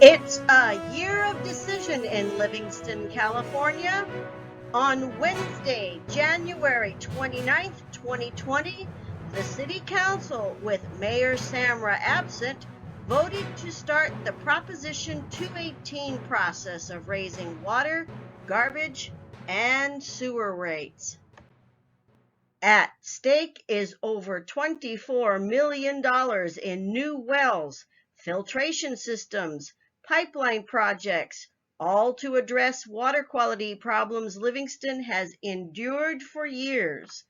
It's a year of decision in Livingston, California. On Wednesday, January 29th, 2020, the City Council, with Mayor Samra absent, voted to start the Proposition 218 process of raising water, garbage, and sewer rates. At stake is over $24 million in new wells, filtration systems, pipeline projects, all to address water quality problems Livingston has endured for years.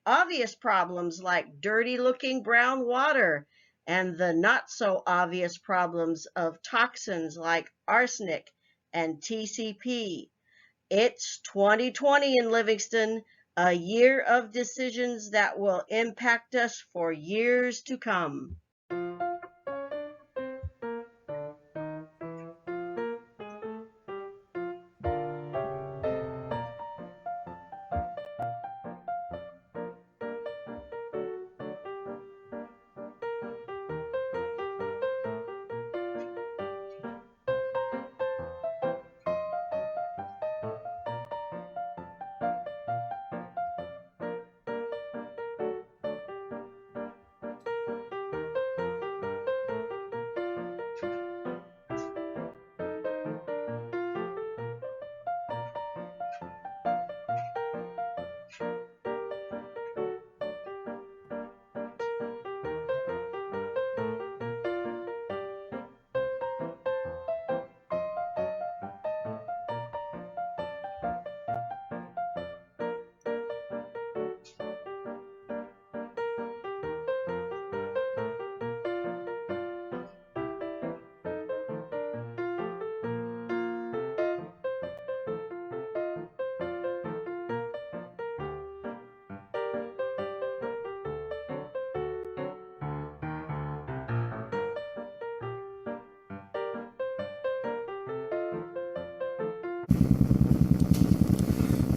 Obvious problems like dirty-looking brown water and the not-so-obvious problems of toxins like arsenic and TCP. It's 2020 in Livingston, a year of decisions that will impact us for years to come.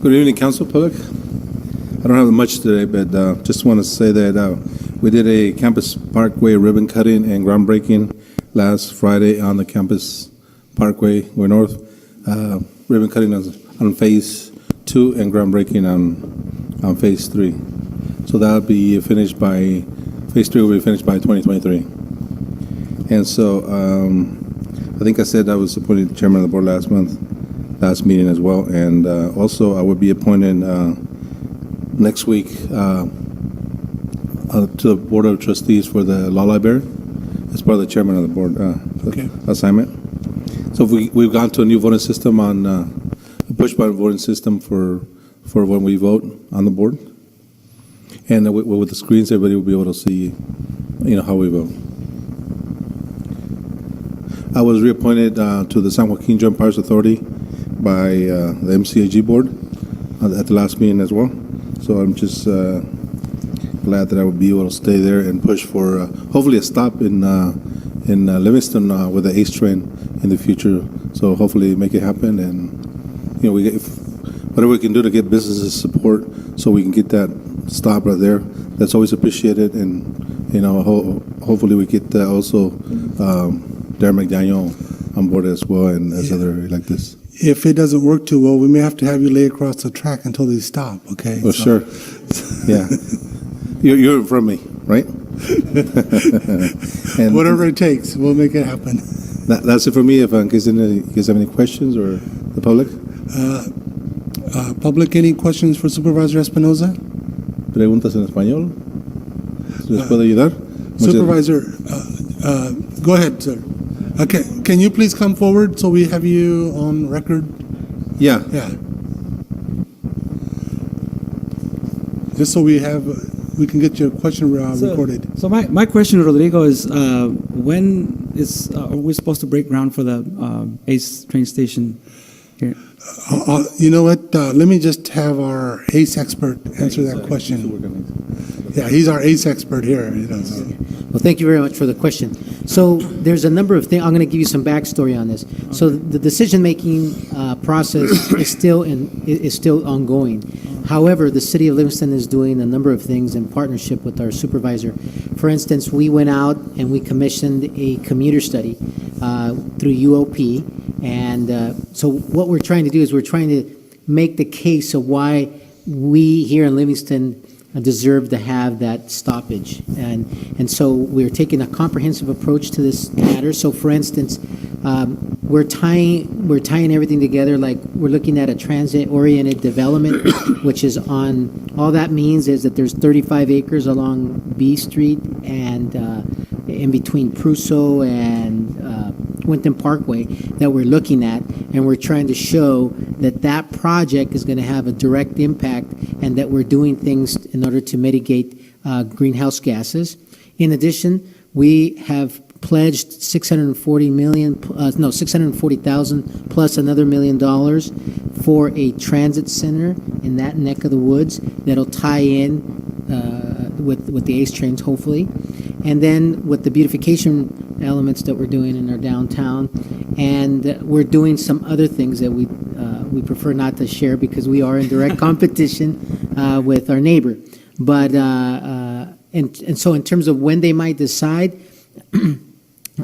Good evening, Council Public. I don't have much today, but just want to say that we did a Campus Parkway ribbon cutting and groundbreaking last Friday on the Campus Parkway way north. Ribbon cutting on Phase 2 and groundbreaking on Phase 3. So that'll be finished by, Phase 3 will be finished by 2023. And so I think I said I was appointed chairman of the board last meeting as well, and also I will be appointed next week to the Board of Trustees for the Law Library as part of the chairman of the board assignment. So we've gone to a new voting system on a push-button voting system for when we vote on the board, and with the screens, everybody will be able to see, how we vote. I was reappointed to the San Joaquin Joint Powers Authority by the MCAG board at the last meeting as well. So I'm just glad that I will be able to stay there and push for hopefully a stop in Livingston with the ACE train in the future. So hopefully make it happen, and we get whatever we can do to get businesses support so we can get that stop right there. That's always appreciated, and hopefully we get also Darren McDaniel on board as well, and as other like this. If it doesn't work too well, we may have to have you lay across the track until they stop, okay? Oh, sure. Yeah. You're from me, right? And whatever it takes, we'll make it happen. That's it for me. If you guys have any questions, or the public? Public, any questions for Supervisor Espinoza? Preguntas en español. ¿Les puedo ayudar? Supervisor, go ahead, sir. Okay, can you please come forward so we have you on record? Yeah. Just so we can get your question recorded. So my question, Rodrigo, is when are we supposed to break ground for the ACE train station here? You know what? Let me just have our ACE expert answer that question. Yeah, he's our ACE expert here. So. Well, thank you very much for the question. So there's a number of things. I'm going to give you some backstory on this. So the decision-making process is still ongoing. However, the city of Livingston is doing a number of things in partnership with our supervisor. For instance, we went out and we commissioned a commuter study through UOP. And so what we're trying to do is we're trying to make the case of why we here in Livingston deserve to have that stoppage. And so we're taking a comprehensive approach to this matter. So for instance, we're tying everything together, like we're looking at a transit-oriented development, which is on, all that means is that there's 35 acres along B Street and in between Prusso and Winton Parkway that we're looking at, and we're trying to show that that project is going to have a direct impact and that we're doing things in order to mitigate greenhouse gases. In addition, we have pledged $640,000 plus another $1 million for a transit center in that neck of the woods that'll tie in with the ACE trains, hopefully. And then with the beautification elements that we're doing in our downtown, and we're doing some other things that we prefer not to share because we are in direct competition with our neighbor. But and so in terms of when they might decide,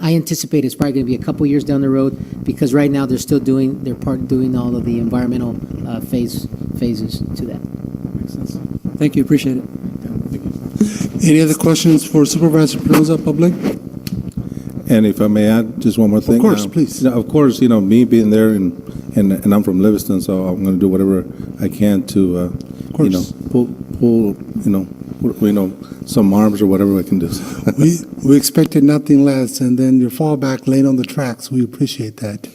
I anticipate it's probably going to be a couple years down the road because right now they're still doing their part, doing all of the environmental phases to that. Makes sense. Thank you. Appreciate it. Any other questions for Supervisor Espinoza, public? And if I may add just one more thing. Of course, please. Of course, me being there and I'm from Livingston, so I'm going to do whatever I can to, pull, some arms or whatever I can do. We expected nothing less, and then your fallback lane on the tracks. We appreciate that.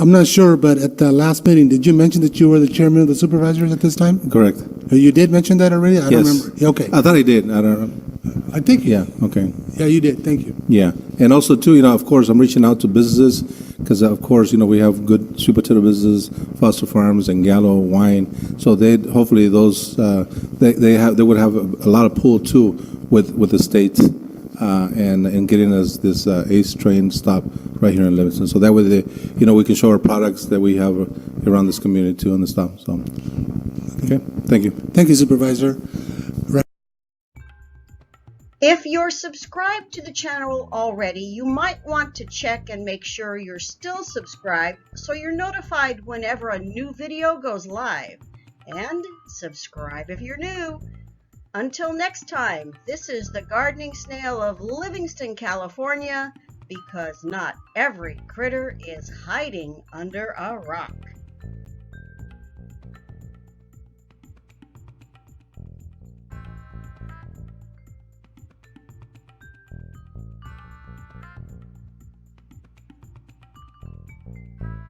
I'm not sure, but at the last meeting, did you mention that you were the chairman of the supervisors at this time? Correct. You did mention that already? I don't Yes. remember. Okay. I thought I did. I don't know. I think. Yeah, okay. Yeah, you did. Thank you. Yeah, and also too, of course, I'm reaching out to businesses because, of course, we have good sweet potato businesses, Foster Farms and Gallo Wine. So they hopefully those they would have a lot of pull too with the state and getting us this ACE train stop right here in Livingston. So that way we can show our products that we have around this community too on the stop. So okay, thank you. Thank you, Supervisor. If you're subscribed to the channel already, you might want to check and make sure you're still subscribed so you're notified whenever a new video goes live. And subscribe if you're new. Until next time, this is the Gardening Snail of Livingston, California, because not every critter is hiding under a rock.